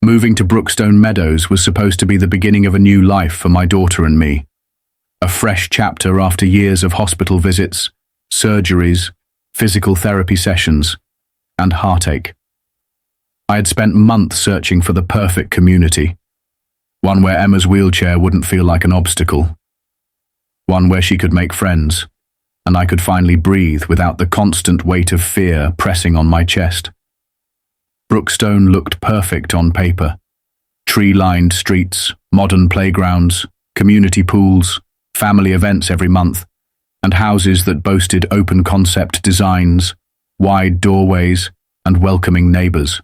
Moving to Brookstone Meadows was supposed to be the beginning of a new life for my daughter and me. A fresh chapter after years of hospital visits, surgeries, physical therapy sessions, and heartache. I had spent months searching for the perfect community, one where Emma's wheelchair wouldn't feel like an obstacle, one where she could make friends, and I could finally breathe without the constant weight of fear pressing on my chest. Brookstone looked perfect on paper. Tree-lined streets, modern playgrounds, community pools, family events every month, and houses that boasted open-concept designs, wide doorways, and welcoming neighbors.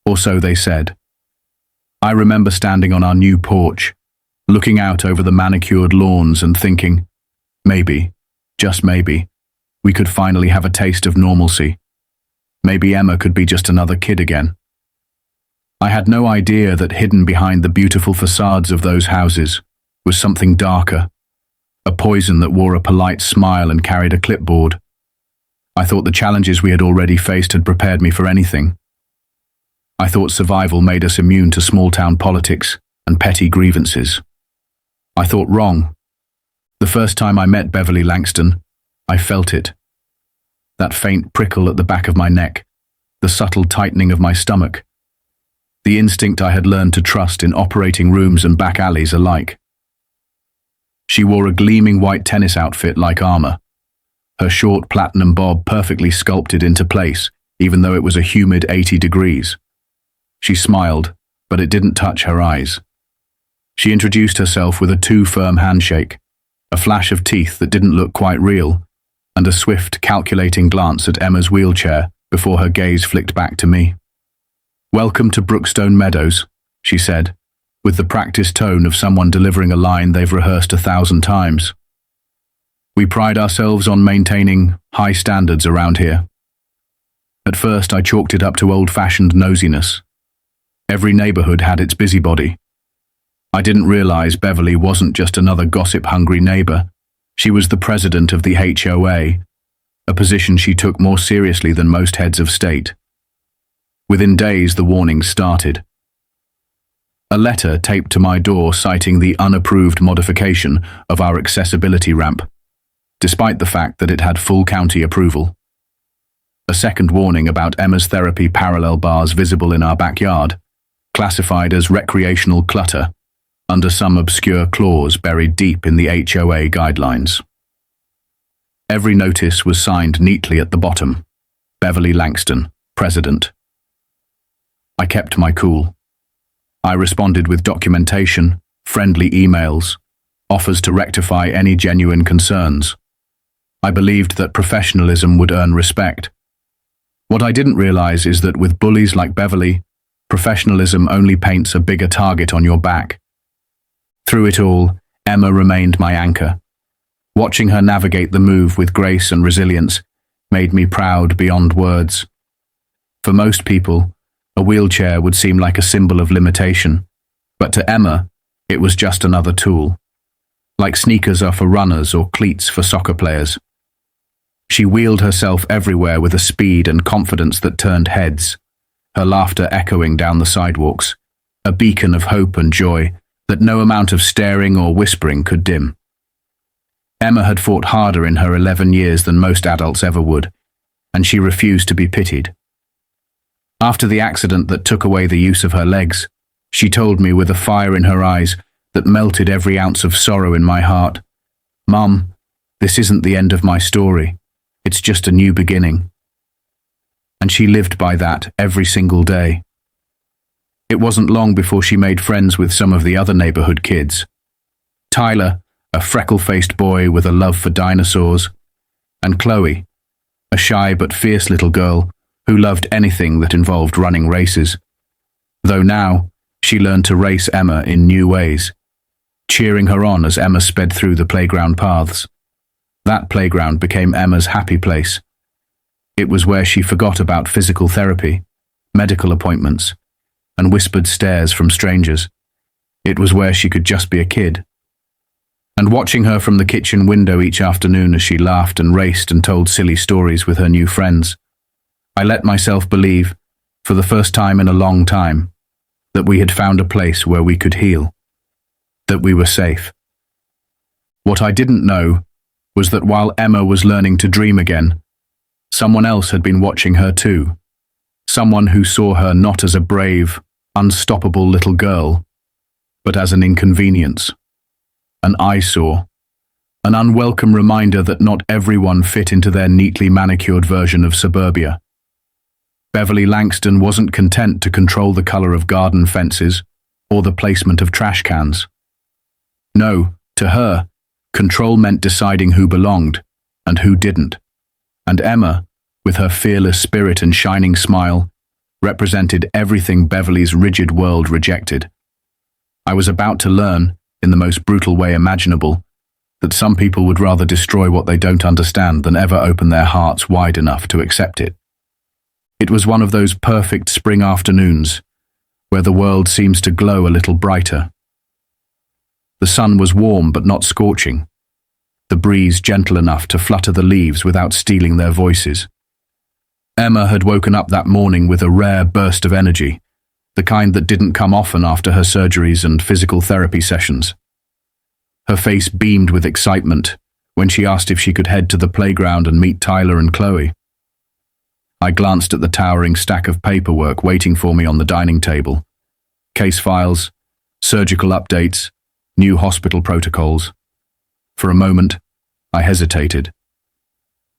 Or so they said. I remember standing on our new porch, looking out over the manicured lawns and thinking, maybe, just maybe, we could finally have a taste of normalcy. Maybe Emma could be just another kid again. I had no idea that hidden behind the beautiful facades of those houses was something darker, a poison that wore a polite smile and carried a clipboard. I thought the challenges we had already faced had prepared me for anything. I thought survival made us immune to small-town politics and petty grievances. I thought wrong. The first time I met Beverly Langston, I felt it. That faint prickle at the back of my neck, the subtle tightening of my stomach, the instinct I had learned to trust in operating rooms and back alleys alike. She wore a gleaming white tennis outfit like armor, her short platinum bob perfectly sculpted into place, even though it was a humid 80 degrees. She smiled, but it didn't touch her eyes. She introduced herself with a too-firm handshake, a flash of teeth that didn't look quite real, and a swift, calculating glance at Emma's wheelchair before her gaze flicked back to me. "Welcome to Brookstone Meadows," she said, with the practiced tone of someone delivering a line they've rehearsed 1,000 times. "We pride ourselves on maintaining high standards around here." At first, I chalked it up to old-fashioned nosiness. Every neighborhood had its busybody. I didn't realize Beverly wasn't just another gossip-hungry neighbor. She was the president of the HOA, a position she took more seriously than most heads of state. Within days, the warnings started. A letter taped to my door citing the unapproved modification of our accessibility ramp, despite the fact that it had full county approval. A second warning about Emma's therapy parallel bars visible in our backyard, classified as recreational clutter, under some obscure clause buried deep in the HOA guidelines. Every notice was signed neatly at the bottom. Beverly Langston, President. I kept my cool. I responded with documentation, friendly emails, offers to rectify any genuine concerns. I believed that professionalism would earn respect. What I didn't realize is that with bullies like Beverly, professionalism only paints a bigger target on your back. Through it all, Emma remained my anchor. Watching her navigate the move with grace and resilience made me proud beyond words. For most people, a wheelchair would seem like a symbol of limitation, but to Emma, it was just another tool. Like sneakers are for runners or cleats for soccer players. She wheeled herself everywhere with a speed and confidence that turned heads, her laughter echoing down the sidewalks, a beacon of hope and joy that no amount of staring or whispering could dim. Emma had fought harder in her 11 years than most adults ever would, and she refused to be pitied. After the accident that took away the use of her legs, she told me with a fire in her eyes that melted every ounce of sorrow in my heart, "Mum, this isn't the end of my story. It's just a new beginning." And she lived by that every single day. It wasn't long before she made friends with some of the other neighborhood kids. Tyler, a freckle-faced boy with a love for dinosaurs, and Chloe, a shy but fierce little girl who loved anything that involved running races. Though now, she learned to race Emma in new ways, cheering her on as Emma sped through the playground paths. That playground became Emma's happy place. It was where she forgot about physical therapy, medical appointments, and whispered stares from strangers. It was where she could just be a kid. And watching her from the kitchen window each afternoon as she laughed and raced and told silly stories with her new friends, I let myself believe, for the first time in a long time, that we had found a place where we could heal, that we were safe. What I didn't know was that while Emma was learning to dream again, someone else had been watching her too. Someone who saw her not as a brave, unstoppable little girl, but as an inconvenience, an eyesore, an unwelcome reminder that not everyone fit into their neatly manicured version of suburbia. Beverly Langston wasn't content to control the color of garden fences or the placement of trash cans. No, to her, control meant deciding who belonged and who didn't. And Emma, with her fearless spirit and shining smile, represented everything Beverly's rigid world rejected. I was about to learn, in the most brutal way imaginable, that some people would rather destroy what they don't understand than ever open their hearts wide enough to accept it. It was one of those perfect spring afternoons where the world seems to glow a little brighter. The sun was warm but not scorching, the breeze gentle enough to flutter the leaves without stealing their voices. Emma had woken up that morning with a rare burst of energy, the kind that didn't come often after her surgeries and physical therapy sessions. Her face beamed with excitement when she asked if she could head to the playground and meet Tyler and Chloe. I glanced at the towering stack of paperwork waiting for me on the dining table. Case files, surgical updates, new hospital protocols. For a moment, I hesitated.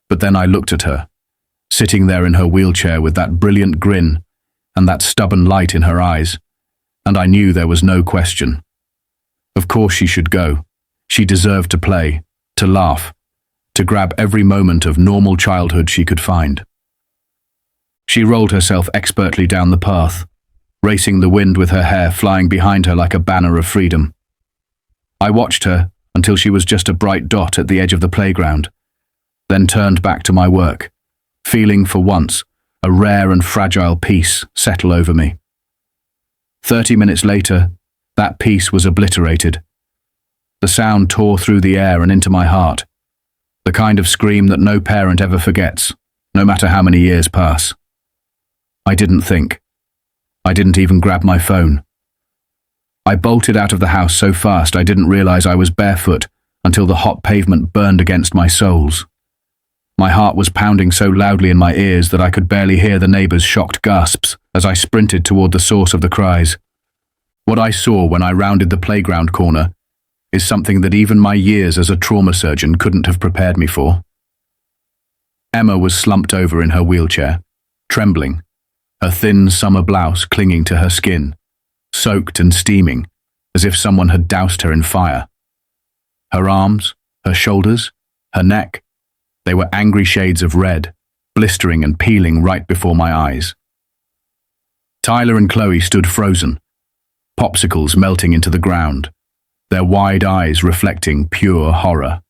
But then I looked at her, sitting there in her wheelchair with that brilliant grin and that stubborn light in her eyes, and I knew there was no question. Of course she should go. She deserved to play, to laugh, to grab every moment of normal childhood she could find. She rolled herself expertly down the path, racing the wind with her hair flying behind her like a banner of freedom. I watched her until she was just a bright dot at the edge of the playground, then turned back to my work, feeling for once a rare and fragile peace settle over me. 30 minutes later, that peace was obliterated. The sound tore through the air and into my heart, the kind of scream that no parent ever forgets, no matter how many years pass. I didn't think. I didn't even grab my phone. I bolted out of the house so fast I didn't realize I was barefoot until the hot pavement burned against my soles. My heart was pounding so loudly in my ears that I could barely hear the neighbors' shocked gasps as I sprinted toward the source of the cries. What I saw when I rounded the playground corner is something that even my years as a trauma surgeon couldn't have prepared me for. Emma was slumped over in her wheelchair, trembling, her thin summer blouse clinging to her skin, soaked and steaming, as if someone had doused her in fire. Her arms, her shoulders, her neck, they were angry shades of red, blistering and peeling right before my eyes. Tyler and Chloe stood frozen, popsicles melting into the ground, their wide eyes reflecting pure horror.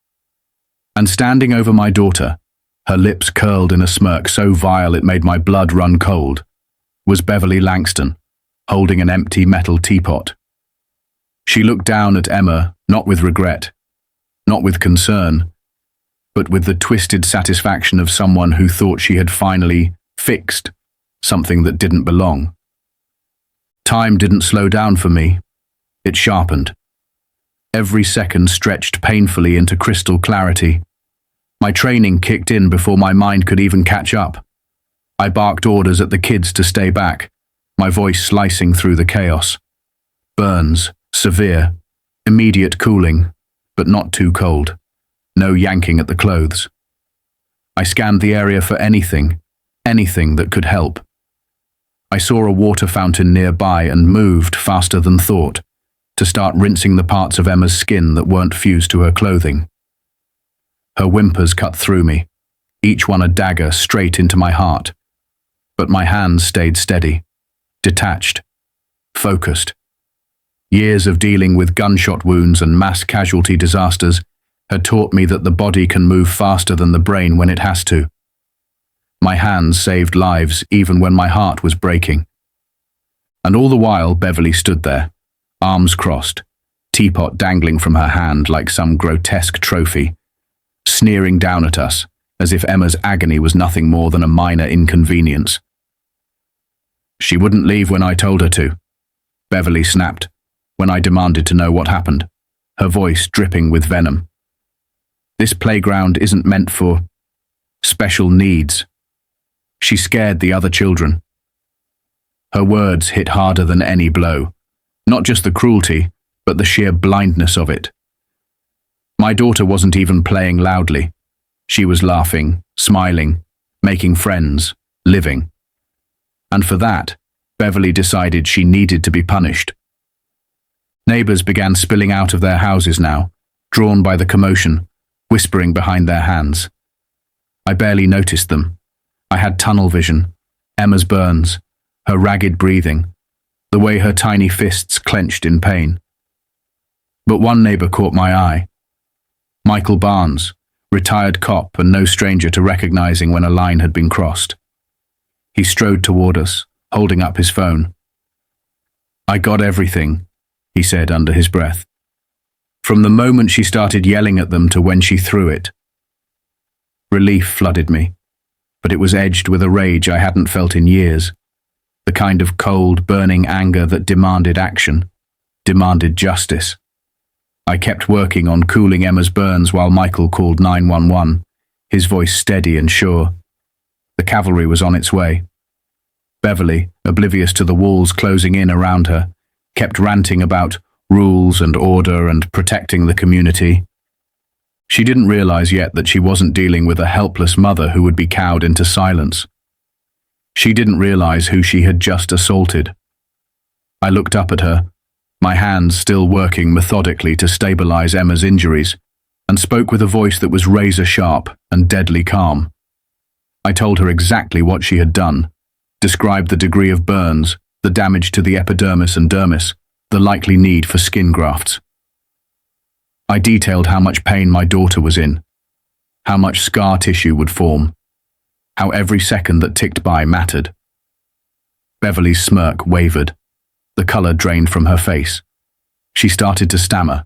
And standing over my daughter, her lips curled in a smirk so vile it made my blood run cold, was Beverly Langston, holding an empty metal teapot. She looked down at Emma, not with regret, not with concern, but with the twisted satisfaction of someone who thought she had finally fixed something that didn't belong. Time didn't slow down for me. It sharpened. Every second stretched painfully into crystal clarity. My training kicked in before my mind could even catch up. I barked orders at the kids to stay back, my voice slicing through the chaos. Burns, severe, immediate cooling, but not too cold. No yanking at the clothes. I scanned the area for anything that could help. I saw a water fountain nearby and moved faster than thought to start rinsing the parts of Emma's skin that weren't fused to her clothing. Her whimpers cut through me, each one a dagger straight into my heart. But my hands stayed steady, detached, focused. Years of dealing with gunshot wounds and mass casualty disasters had taught me that the body can move faster than the brain when it has to. My hands saved lives even when my heart was breaking. And all the while Beverly stood there, arms crossed, teapot dangling from her hand like some grotesque trophy, sneering down at us as if Emma's agony was nothing more than a minor inconvenience. She wouldn't leave when I told her to. Beverly snapped when I demanded to know what happened, her voice dripping with venom. This playground isn't meant for special needs. She scared the other children. Her words hit harder than any blow, not just the cruelty, but the sheer blindness of it. My daughter wasn't even playing loudly. She was laughing, smiling, making friends, living. And for that, Beverly decided she needed to be punished. Neighbors began spilling out of their houses now, drawn by the commotion, whispering behind their hands. I barely noticed them. I had tunnel vision, Emma's burns, her ragged breathing, the way her tiny fists clenched in pain. But one neighbor caught my eye. Michael Barnes, retired cop and no stranger to recognizing when a line had been crossed. He strode toward us, holding up his phone. "I got everything," he said under his breath. "From the moment she started yelling at them to when she threw it." Relief flooded me, but it was edged with a rage I hadn't felt in years. The kind of cold, burning anger that demanded action, demanded justice. I kept working on cooling Emma's burns while Michael called 911, his voice steady and sure. The cavalry was on its way. Beverly, oblivious to the walls closing in around her, kept ranting about rules and order and protecting the community. She didn't realize yet that she wasn't dealing with a helpless mother who would be cowed into silence. She didn't realize who she had just assaulted. I looked up at her, my hands still working methodically to stabilize Emma's injuries, and spoke with a voice that was razor-sharp and deadly calm. I told her exactly what she had done, described the degree of burns, the damage to the epidermis and dermis, the likely need for skin grafts. I detailed how much pain my daughter was in, how much scar tissue would form, how every second that ticked by mattered. Beverly's smirk wavered. The color drained from her face. She started to stammer,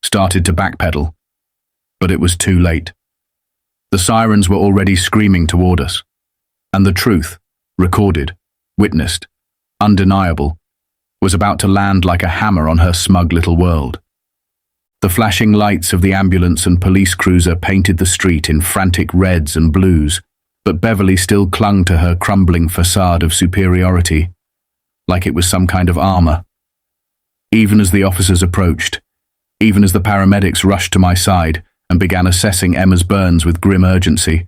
started to backpedal, but it was too late. The sirens were already screaming toward us, and the truth, recorded, witnessed, undeniable, was about to land like a hammer on her smug little world. The flashing lights of the ambulance and police cruiser painted the street in frantic reds and blues, but Beverly still clung to her crumbling facade of superiority, like it was some kind of armor. Even as the officers approached, even as the paramedics rushed to my side and began assessing Emma's burns with grim urgency,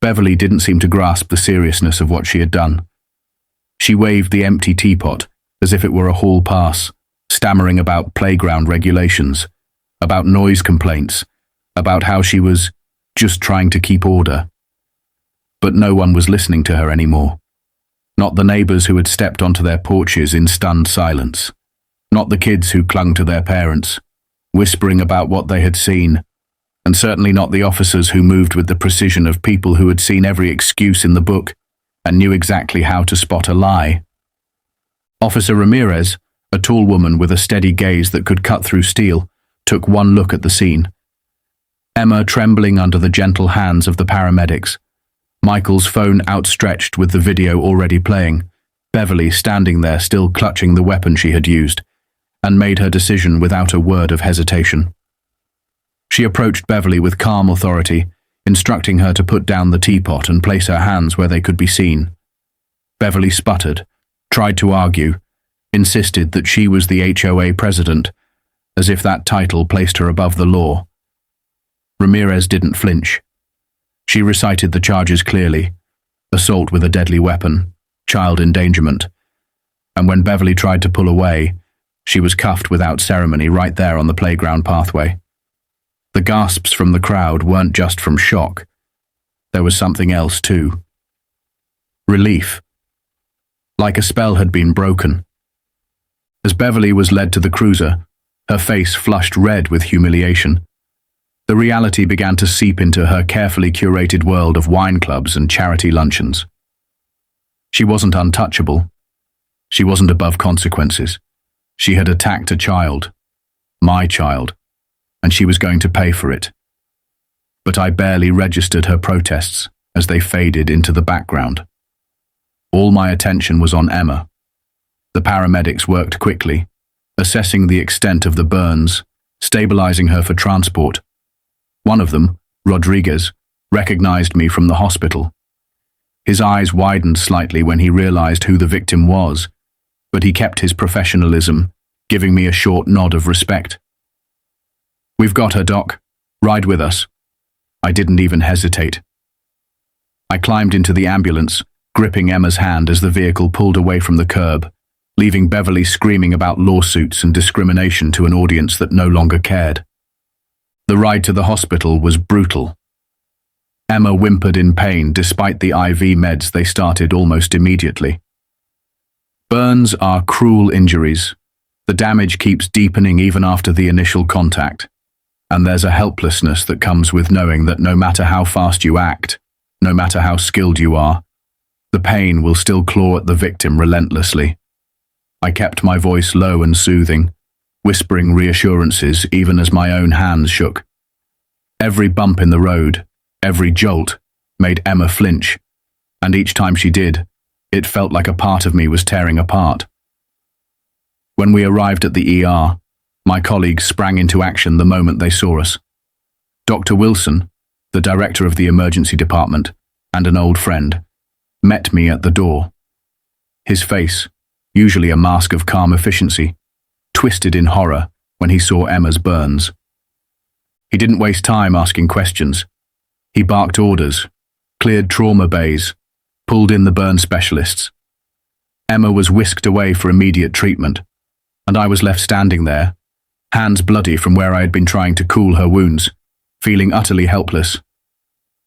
Beverly didn't seem to grasp the seriousness of what she had done. She waved the empty teapot as if it were a hall pass, stammering about playground regulations, about noise complaints, about how she was just trying to keep order. But no one was listening to her anymore. Not the neighbors who had stepped onto their porches in stunned silence. Not the kids who clung to their parents, whispering about what they had seen, and certainly not the officers who moved with the precision of people who had seen every excuse in the book and knew exactly how to spot a lie. Officer Ramirez, a tall woman with a steady gaze that could cut through steel, took one look at the scene. Emma trembling under the gentle hands of the paramedics, Michael's phone outstretched with the video already playing, Beverly standing there still clutching the weapon she had used, and made her decision without a word of hesitation. She approached Beverly with calm authority, instructing her to put down the teapot and place her hands where they could be seen. Beverly sputtered, tried to argue, insisted that she was the HOA president, as if that title placed her above the law. Ramirez didn't flinch. She recited the charges clearly: assault with a deadly weapon, child endangerment, and when Beverly tried to pull away, she was cuffed without ceremony right there on the playground pathway. The gasps from the crowd weren't just from shock. There was something else too. Relief. Like a spell had been broken. As Beverly was led to the cruiser, her face flushed red with humiliation. The reality began to seep into her carefully curated world of wine clubs and charity luncheons. She wasn't untouchable. She wasn't above consequences. She had attacked a child, my child, and she was going to pay for it. But I barely registered her protests as they faded into the background. All my attention was on Emma, The paramedics worked quickly, assessing the extent of the burns, stabilizing her for transport. One of them, Rodriguez, recognized me from the hospital. His eyes widened slightly when he realized who the victim was, but he kept his professionalism, giving me a short nod of respect. "We've got her, Doc. Ride with us." I didn't even hesitate. I climbed into the ambulance, gripping Emma's hand as the vehicle pulled away from the curb, leaving Beverly screaming about lawsuits and discrimination to an audience that no longer cared. The ride to the hospital was brutal. Emma whimpered in pain despite the IV meds they started almost immediately. Burns are cruel injuries. The damage keeps deepening even after the initial contact, and there's a helplessness that comes with knowing that no matter how fast you act, no matter how skilled you are, the pain will still claw at the victim relentlessly. I kept my voice low and soothing, whispering reassurances even as my own hands shook. Every bump in the road, every jolt, made Emma flinch, and each time she did, it felt like a part of me was tearing apart. When we arrived at the ER, my colleagues sprang into action the moment they saw us. Dr. Wilson, the director of the emergency department, and an old friend, met me at the door. His face, usually a mask of calm efficiency, twisted in horror when he saw Emma's burns. He didn't waste time asking questions. He barked orders, cleared trauma bays, pulled in the burn specialists. Emma was whisked away for immediate treatment, and I was left standing there, hands bloody from where I had been trying to cool her wounds, feeling utterly helpless.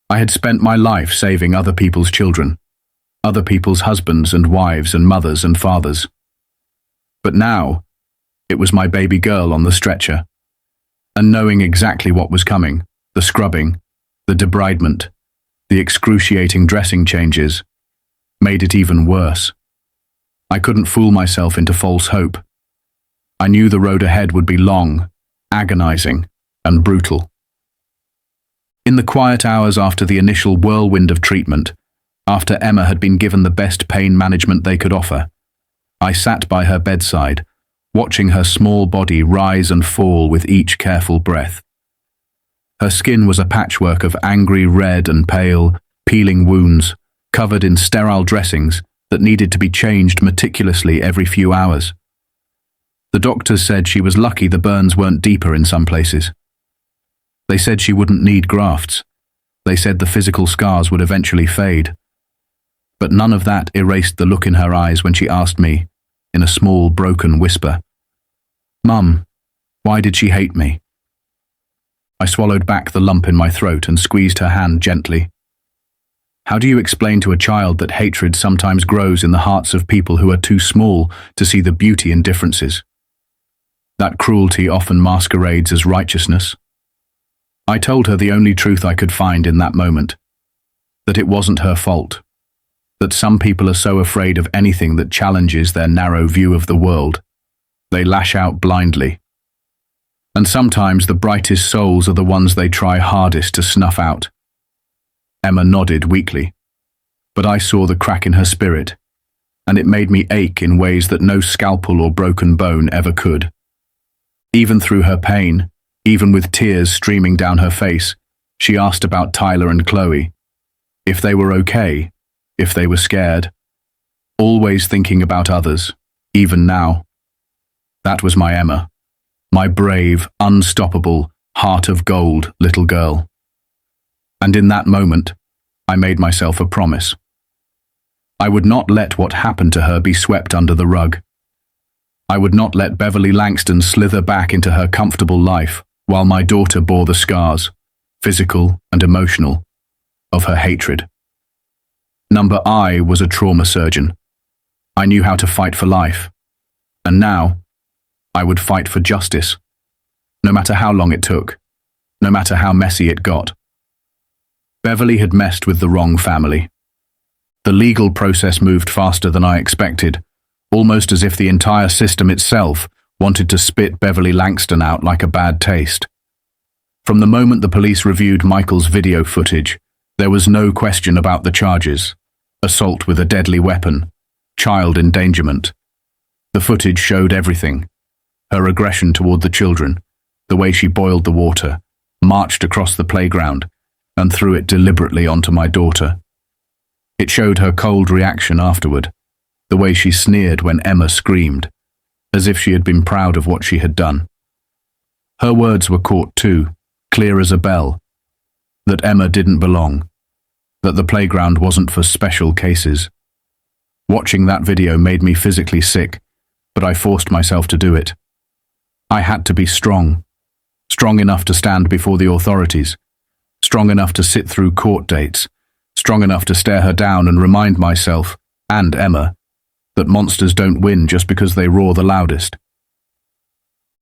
I had spent my life saving other people's children, other people's husbands and wives and mothers and fathers. But now, it was my baby girl on the stretcher, and knowing exactly what was coming, the scrubbing, the debridement, the excruciating dressing changes, made it even worse. I couldn't fool myself into false hope. I knew the road ahead would be long, agonizing, and brutal. In the quiet hours after the initial whirlwind of treatment, after Emma had been given the best pain management they could offer, I sat by her bedside, watching her small body rise and fall with each careful breath. Her skin was a patchwork of angry red and pale, peeling wounds, covered in sterile dressings that needed to be changed meticulously every few hours. The doctors said she was lucky the burns weren't deeper in some places. They said she wouldn't need grafts. They said the physical scars would eventually fade. But none of that erased the look in her eyes when she asked me, in a small, broken whisper, "Mum, why did she hate me?" I swallowed back the lump in my throat and squeezed her hand gently. How do you explain to a child that hatred sometimes grows in the hearts of people who are too small to see the beauty in differences? That cruelty often masquerades as righteousness. I told her the only truth I could find in that moment, that it wasn't her fault, that some people are so afraid of anything that challenges their narrow view of the world. They lash out blindly. And sometimes the brightest souls are the ones they try hardest to snuff out. Emma nodded weakly, but I saw the crack in her spirit, and it made me ache in ways that no scalpel or broken bone ever could. Even through her pain, even with tears streaming down her face, she asked about Tyler and Chloe, if they were okay, if they were scared, always thinking about others, even now. That was my Emma, my brave, unstoppable, heart of gold little girl. And in that moment, I made myself a promise. I would not let what happened to her be swept under the rug. I would not let Beverly Langston slither back into her comfortable life while my daughter bore the scars, physical and emotional, of her hatred. I was a trauma surgeon. I knew how to fight for life. And now, I would fight for justice, no matter how long it took, no matter how messy it got. Beverly had messed with the wrong family. The legal process moved faster than I expected, almost as if the entire system itself wanted to spit Beverly Langston out like a bad taste. From the moment the police reviewed Michael's video footage, there was no question about the charges: assault with a deadly weapon, child endangerment. The footage showed everything. Her aggression toward the children, the way she boiled the water, marched across the playground, and threw it deliberately onto my daughter. It showed her cold reaction afterward, the way she sneered when Emma screamed, as if she had been proud of what she had done. Her words were caught too, clear as a bell, that Emma didn't belong, that the playground wasn't for special cases. Watching that video made me physically sick, but I forced myself to do it. I had to be strong enough to stand before the authorities, strong enough to sit through court dates, strong enough to stare her down and remind myself, and Emma, that monsters don't win just because they roar the loudest.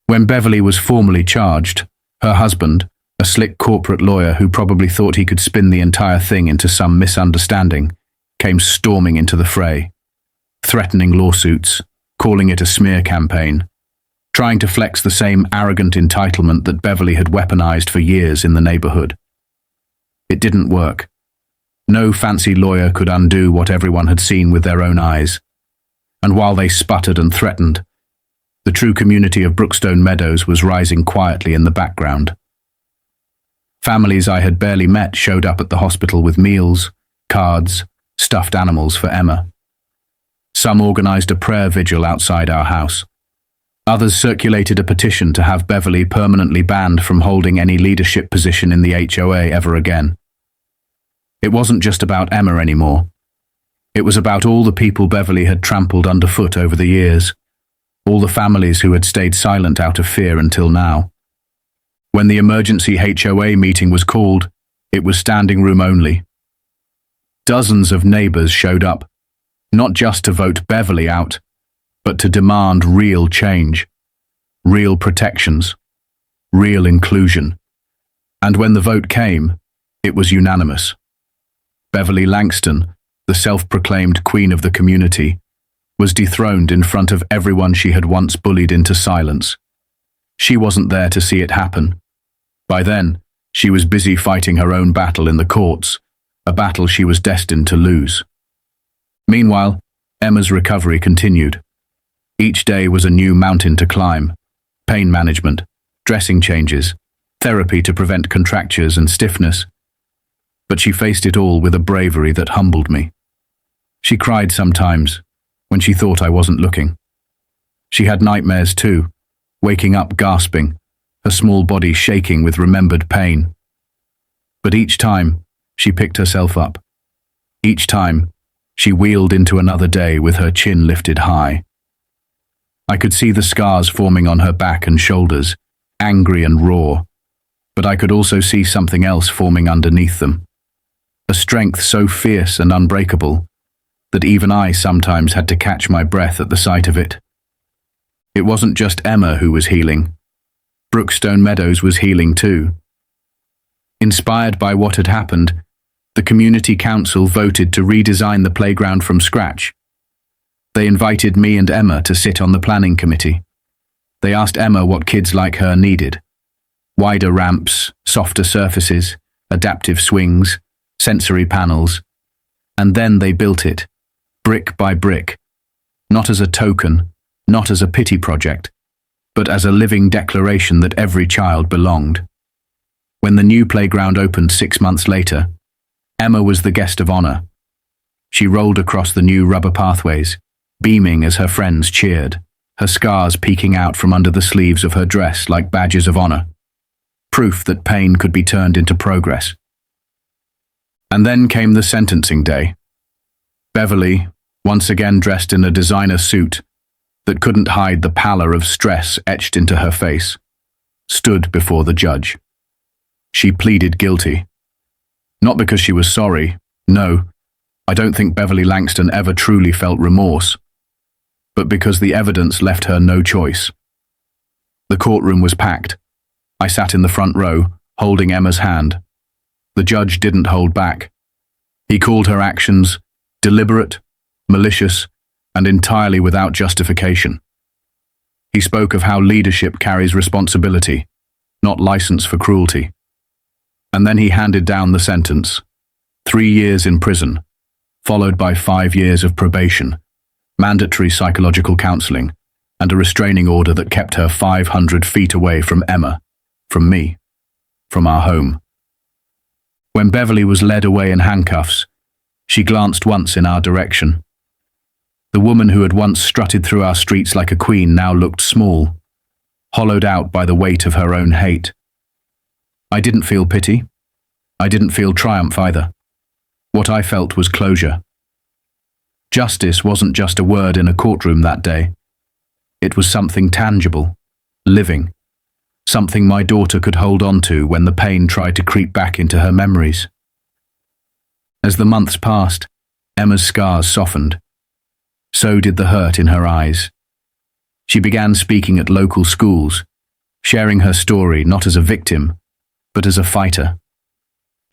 When Beverly was formally charged, her husband, a slick corporate lawyer who probably thought he could spin the entire thing into some misunderstanding, came storming into the fray, threatening lawsuits, calling it a smear campaign, trying to flex the same arrogant entitlement that Beverly had weaponized for years in the neighborhood. It didn't work. No fancy lawyer could undo what everyone had seen with their own eyes. And while they sputtered and threatened, the true community of Brookstone Meadows was rising quietly in the background. Families I had barely met showed up at the hospital with meals, cards, stuffed animals for Emma. Some organized a prayer vigil outside our house. Others circulated a petition to have Beverly permanently banned from holding any leadership position in the HOA ever again. It wasn't just about Emma anymore. It was about all the people Beverly had trampled underfoot over the years, all the families who had stayed silent out of fear until now. When the emergency HOA meeting was called, it was standing room only. Dozens of neighbors showed up, not just to vote Beverly out, but to demand real change, real protections, real inclusion. And when the vote came, it was unanimous. Beverly Langston, the self-proclaimed queen of the community, was dethroned in front of everyone she had once bullied into silence. She wasn't there to see it happen. By then, she was busy fighting her own battle in the courts, a battle she was destined to lose. Meanwhile, Emma's recovery continued. Each day was a new mountain to climb: pain management, dressing changes, therapy to prevent contractures and stiffness. But she faced it all with a bravery that humbled me. She cried sometimes, when she thought I wasn't looking. She had nightmares too, waking up gasping, her small body shaking with remembered pain. But each time, she picked herself up. Each time, she wheeled into another day with her chin lifted high. I could see the scars forming on her back and shoulders, angry and raw, but I could also see something else forming underneath them. A strength so fierce and unbreakable that even I sometimes had to catch my breath at the sight of it. It wasn't just Emma who was healing. Brookstone Meadows was healing too. Inspired by what had happened, the community council voted to redesign the playground from scratch. They invited me and Emma to sit on the planning committee. They asked Emma what kids like her needed: wider ramps, softer surfaces, adaptive swings, sensory panels. And then they built it, brick by brick, not as a token, not as a pity project, but as a living declaration that every child belonged. When the new playground opened 6 months later, Emma was the guest of honor. She rolled across the new rubber pathways, beaming as her friends cheered, her scars peeking out from under the sleeves of her dress like badges of honor, proof that pain could be turned into progress. And then came the sentencing day. Beverly, once again dressed in a designer suit that couldn't hide the pallor of stress etched into her face, stood before the judge. She pleaded guilty. Not because she was sorry. No, I don't think Beverly Langston ever truly felt remorse, but because the evidence left her no choice. The courtroom was packed. I sat in the front row, holding Emma's hand. The judge didn't hold back. He called her actions deliberate, malicious, and entirely without justification. He spoke of how leadership carries responsibility, not license for cruelty. And then he handed down the sentence: 3 years in prison, followed by 5 years of probation, mandatory psychological counseling, and a restraining order that kept her 500 feet away from Emma, from me, from our home. When Beverly was led away in handcuffs, she glanced once in our direction. The woman who had once strutted through our streets like a queen now looked small, hollowed out by the weight of her own hate. I didn't feel pity. I didn't feel triumph either. What I felt was closure. Justice wasn't just a word in a courtroom that day. It was something tangible, living, something my daughter could hold on to when the pain tried to creep back into her memories. As the months passed, Emma's scars softened. So did the hurt in her eyes. She began speaking at local schools, sharing her story not as a victim, but as a fighter.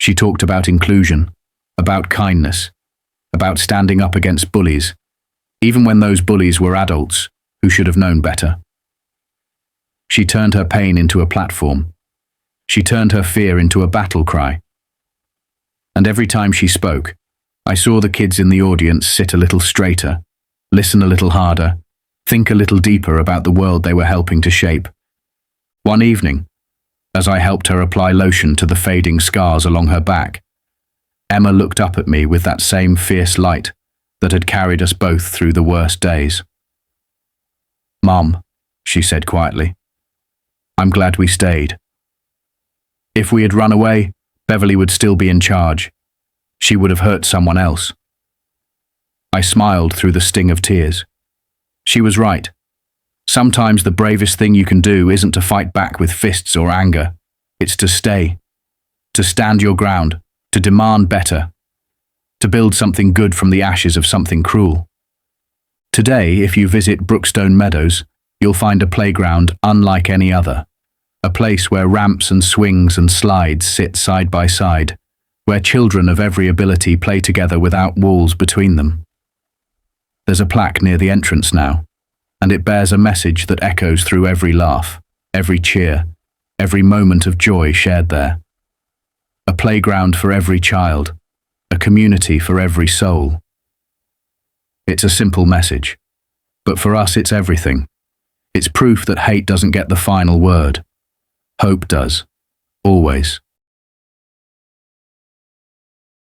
She talked about inclusion, about kindness, about standing up against bullies, even when those bullies were adults who should have known better. She turned her pain into a platform. She turned her fear into a battle cry. And every time she spoke, I saw the kids in the audience sit a little straighter, listen a little harder, think a little deeper about the world they were helping to shape. One evening, as I helped her apply lotion to the fading scars along her back, Emma looked up at me with that same fierce light that had carried us both through the worst days. "Mom," she said quietly, "I'm glad we stayed. If we had run away, Beverly would still be in charge. She would have hurt someone else." I smiled through the sting of tears. She was right. Sometimes the bravest thing you can do isn't to fight back with fists or anger. It's to stay, to stand your ground, to demand better, to build something good from the ashes of something cruel. Today, if you visit Brookstone Meadows, you'll find a playground unlike any other, a place where ramps and swings and slides sit side by side, where children of every ability play together without walls between them. There's a plaque near the entrance now, and it bears a message that echoes through every laugh, every cheer, every moment of joy shared there. A playground for every child, a community for every soul. It's a simple message, but for us it's everything. It's proof that hate doesn't get the final word. Hope does, always.